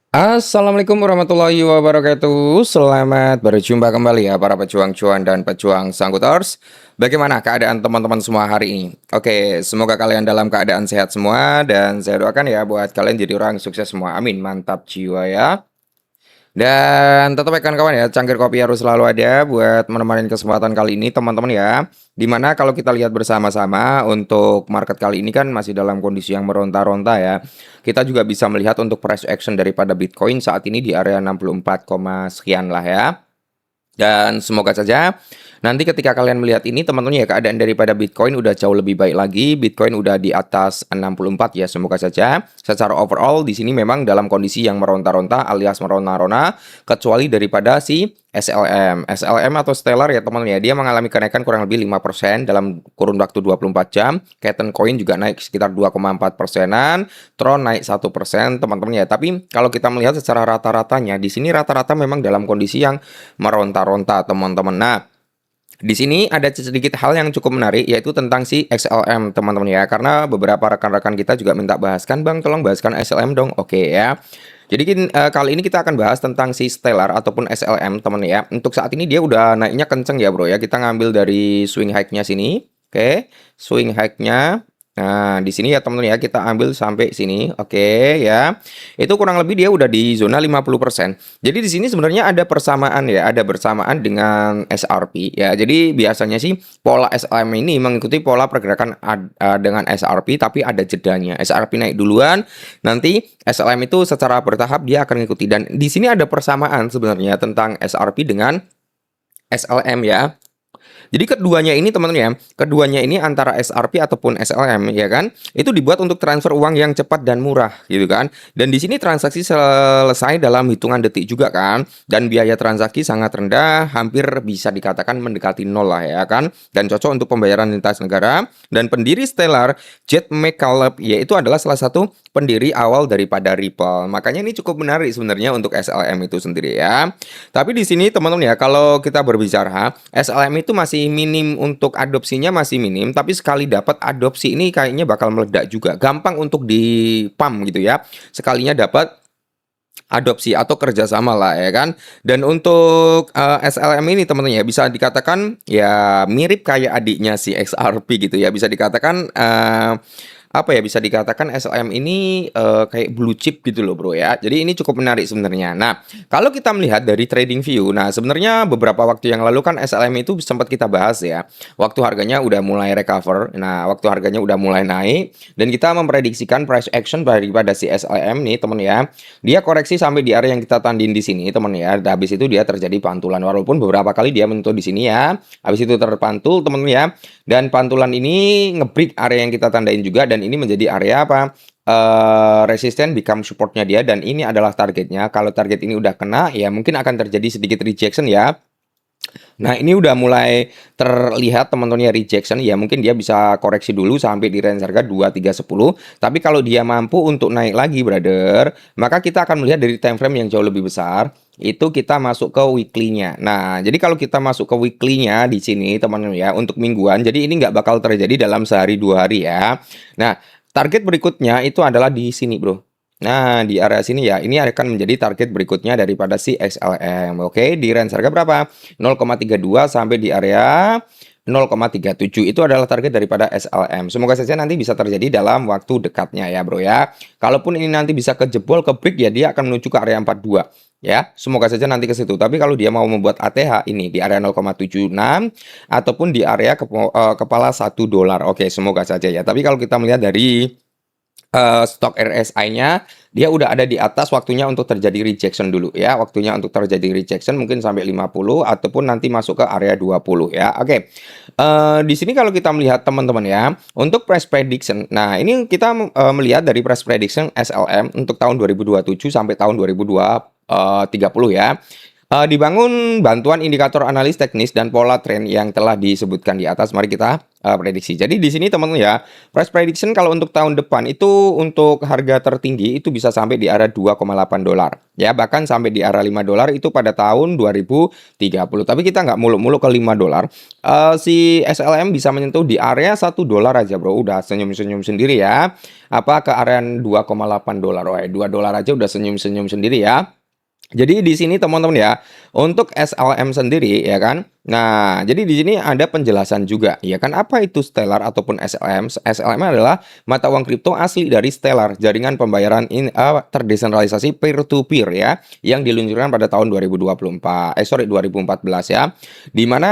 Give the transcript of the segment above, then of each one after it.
Assalamualaikum warahmatullahi wabarakatuh. Selamat berjumpa kembali ya para pejuang cuan dan pejuang Sanggutors. Bagaimana keadaan teman-teman semua hari ini? Oke, semoga kalian dalam keadaan sehat semua dan saya doakan ya buat kalian jadi orang sukses semua. Amin. Mantap jiwa ya. Dan tetap ya kawan ya, cangkir kopi harus selalu ada buat menemani kesempatan kali ini teman-teman ya. Dimana kalau kita lihat bersama-sama untuk market kali ini kan masih dalam kondisi yang meronta-ronta ya. Kita juga bisa melihat untuk price action daripada Bitcoin saat ini di area 64, sekian lah ya. Dan semoga saja nanti ketika kalian melihat ini teman-teman ya keadaan daripada Bitcoin udah jauh lebih baik lagi. Bitcoin udah di atas 64 ya. Semoga saja secara overall di sini memang dalam kondisi yang meronta-ronta alias merona-rona kecuali daripada si SLM. SLM atau Stellar ya teman-teman ya. Dia mengalami kenaikan kurang lebih 5% dalam kurun waktu 24 jam. Keten Coin juga naik sekitar 2,4 persenan. Tron naik 1% teman-teman ya. Tapi kalau kita melihat secara rata-ratanya di sini rata-rata memang dalam kondisi yang meronta-ronta teman-teman. Nah, di sini ada sedikit hal yang cukup menarik yaitu tentang si XLM teman-teman ya. Karena beberapa rekan-rekan kita juga minta bahaskan, Bang, tolong bahaskan SLM dong. Oke ya. Jadi kali ini kita akan bahas tentang si Stellar ataupun SLM teman ya. Untuk saat ini dia udah naiknya kenceng ya, Bro ya. Kita ngambil dari swing high-nya sini. Oke, swing high-nya. Nah, di sini ya teman-teman ya, kita ambil sampai sini. Oke ya. Itu kurang lebih dia udah di zona 50%. Jadi di sini sebenarnya ada persamaan ya, ada bersamaan dengan SRP ya. Jadi biasanya sih pola SLM ini mengikuti pola pergerakan dengan SRP tapi ada jedanya. SRP naik duluan, nanti SLM itu secara bertahap dia akan mengikuti dan di sini ada persamaan sebenarnya tentang SRP dengan SLM ya. Jadi keduanya ini teman-teman ya, keduanya ini antara SRP ataupun SLM ya kan, itu dibuat untuk transfer uang yang cepat dan murah gitu kan. Dan di sini transaksi selesai dalam hitungan detik juga kan, dan biaya transaksi sangat rendah, hampir bisa dikatakan mendekati nol lah ya kan, dan cocok untuk pembayaran lintas negara. Dan pendiri Stellar, Jet McCaleb, yaitu adalah salah satu pendiri awal daripada Ripple. Makanya ini cukup menarik sebenarnya untuk SLM itu sendiri ya. Tapi di sini teman-teman ya, kalau kita berbicara SLM itu masih minim untuk adopsinya masih minim, tapi sekali dapat adopsi ini kayaknya bakal meledak juga. Gampang untuk di-pump gitu ya. Sekalinya dapat adopsi atau kerjasama lah ya kan. Dan untuk SLM ini teman-teman ya bisa dikatakan ya mirip kayak adiknya si XRP gitu ya. Bisa dikatakan apa ya, bisa dikatakan SLM ini kayak blue chip gitu loh bro ya. Jadi ini cukup menarik sebenarnya. Nah, kalau kita melihat dari trading view, nah sebenarnya beberapa waktu yang lalu kan SLM itu sempat kita bahas ya. Waktu harganya udah mulai recover, nah waktu harganya udah mulai naik, dan kita memprediksikan price action daripada si SLM nih teman ya. Dia koreksi sampai di area yang kita tandin di sini teman ya. Dan habis itu dia terjadi pantulan walaupun beberapa kali dia menyentuh di sini ya. Habis itu terpantul teman ya. Dan pantulan ini ngebreak area yang kita tandain juga dan ini menjadi area apa? Resisten become supportnya dia dan ini adalah targetnya. Kalau target ini udah kena ya mungkin akan terjadi sedikit rejection ya. Nah, ini udah mulai terlihat teman-teman ya rejection ya. Mungkin dia bisa koreksi dulu sampai di range harga 2310. Tapi kalau dia mampu untuk naik lagi, brother, maka kita akan melihat dari time frame yang jauh lebih besar. Itu kita masuk ke weekly-nya. Nah, jadi kalau kita masuk ke weekly-nya di sini, teman-teman ya, untuk mingguan. Jadi ini nggak bakal terjadi dalam sehari 2 hari ya. Nah, target berikutnya itu adalah di sini, bro. Nah, di area sini ya, ini akan menjadi target berikutnya daripada si XLM. Oke, di range harga berapa? 0,32 sampai di area 0,37 itu adalah target daripada SLM. Semoga saja nanti bisa terjadi dalam waktu dekatnya ya bro ya. Kalaupun ini nanti bisa kejebol ke break ya dia akan menuju ke area 42 ya. Semoga saja nanti ke situ. Tapi kalau dia mau membuat ATH ini di area 0,76 ataupun di area kepala $1. Oke, semoga saja ya. Tapi kalau kita melihat dari stok RSI-nya dia udah ada di atas, waktunya untuk terjadi rejection dulu ya. Waktunya untuk terjadi rejection mungkin sampai 50 ataupun nanti masuk ke area 20 ya. Oke. Di sini kalau kita melihat teman-teman ya, untuk price prediction. Nah, ini kita melihat dari price prediction SLM untuk tahun 2027 sampai tahun 2030 ya. Dibangun bantuan indikator analis teknis dan pola tren yang telah disebutkan di atas. Mari kita prediksi. Jadi di sini teman-teman ya, price prediction kalau untuk tahun depan itu untuk harga tertinggi itu bisa sampai di area 2,8 dolar. Ya, bahkan sampai di area 5 dolar itu pada tahun 2030. Tapi kita nggak muluk-muluk ke 5 dolar. Si SLM bisa menyentuh di area 1 dolar aja, bro. Udah senyum-senyum sendiri ya. Apa ke area 2,8 dolar. Wah, 2 dolar aja udah senyum-senyum sendiri ya. Jadi di sini teman-teman ya, untuk SLM sendiri ya kan. Nah, jadi di sini ada penjelasan juga ya kan apa itu Stellar ataupun SLM. SLM adalah mata uang kripto asli dari Stellar, jaringan pembayaran terdesentralisasi peer to peer ya, yang diluncurkan pada tahun 2014 ya. Di mana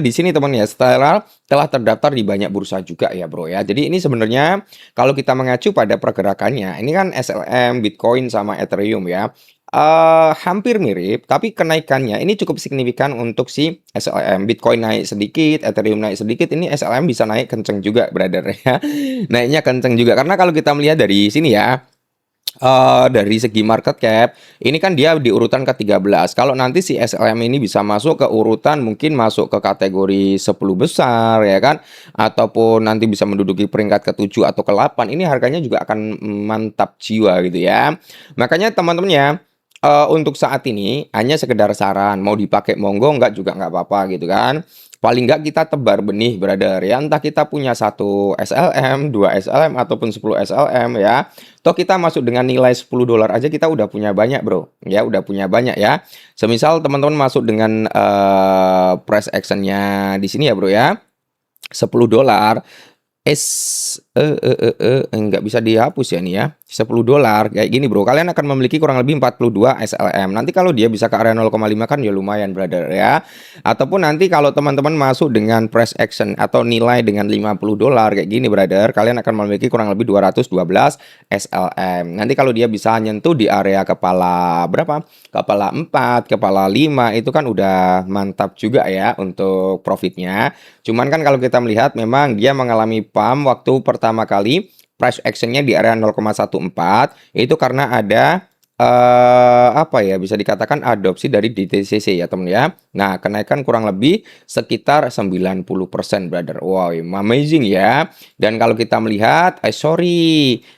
di sini teman ya, Stellar telah terdaftar di banyak bursa juga ya, Bro ya. Jadi ini sebenarnya kalau kita mengacu pada pergerakannya, ini kan SLM, Bitcoin sama Ethereum ya. Hampir mirip, tapi kenaikannya ini cukup signifikan untuk si SLM. Bitcoin naik sedikit, Ethereum naik sedikit, ini SLM bisa naik kenceng juga, brother ya. Naiknya kenceng juga, karena kalau kita melihat dari sini ya, dari segi market cap, ini kan dia di urutan ke-13. Kalau nanti si SLM ini bisa masuk ke urutan, mungkin masuk ke kategori 10 besar ya kan, ataupun nanti bisa menduduki peringkat ke-7 atau ke-8, ini harganya juga akan mantap jiwa gitu ya. Makanya teman-teman ya, untuk saat ini hanya sekedar saran, mau dipakai monggo, enggak juga nggak apa-apa gitu kan. Paling nggak kita tebar benih, brother ya. Entah kita punya 1 SLM, 2 SLM, ataupun 10 SLM ya. Toh kita masuk dengan nilai 10 dolar aja kita udah punya banyak, bro. Ya, udah punya banyak ya. Semisal teman-teman masuk dengan price action-nya di sini ya, bro ya. 10 dolar. Nggak bisa dihapus ya nih ya. 10 dolar kayak gini, bro. Kalian akan memiliki kurang lebih 42 SLM. Nanti kalau dia bisa ke area 0,5 kan ya lumayan, brother ya. Ataupun nanti kalau teman-teman masuk dengan price action atau nilai dengan 50 dolar kayak gini, brother, kalian akan memiliki kurang lebih 212 SLM. Nanti kalau dia bisa nyentuh di area kepala berapa? Kepala 4, kepala 5 itu kan udah mantap juga ya untuk profitnya. Cuman kan kalau kita melihat memang dia mengalami pump waktu pertama kali price action-nya di area 0,14 itu karena ada apa ya, bisa dikatakan adopsi dari DTCC ya teman ya. Nah, kenaikan kurang lebih sekitar 90%, brother. Wow, amazing ya. Dan kalau kita melihat,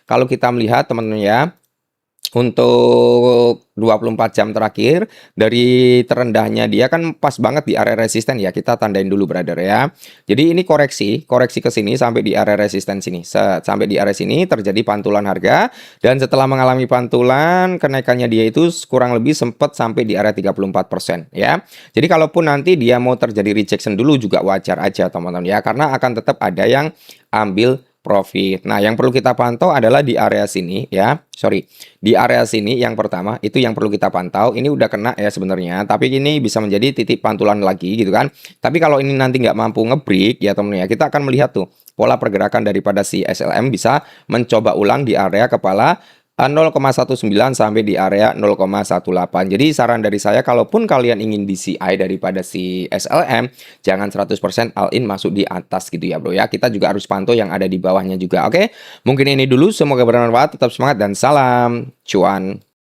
kalau kita melihat teman-teman ya, untuk 24 jam terakhir dari terendahnya dia kan pas banget di area resisten ya. Kita tandain dulu, brother ya. Jadi ini koreksi ke sini sampai di area resisten sini. Sampai di area sini terjadi pantulan harga, dan setelah mengalami pantulan kenaikannya dia itu kurang lebih sempat sampai di area 34% ya. Jadi kalaupun nanti dia mau terjadi rejection dulu juga wajar aja, teman-teman ya, karena akan tetap ada yang ambil profit. Nah, yang perlu kita pantau adalah di area sini ya. Di area sini yang pertama itu yang perlu kita pantau. Ini udah kena ya sebenarnya, tapi ini bisa menjadi titik pantulan lagi gitu kan. Tapi kalau ini nanti nggak mampu nge-break ya teman ya, kita akan melihat tuh pola pergerakan daripada si SLM bisa mencoba ulang di area kepala 0,19 sampai di area 0,18. Jadi saran dari saya, kalaupun kalian ingin DCI daripada si SLM, jangan 100% all in masuk di atas gitu ya, bro ya. Kita juga harus pantau yang ada di bawahnya juga. Oke, mungkin ini dulu, semoga bermanfaat, tetap semangat dan salam cuan.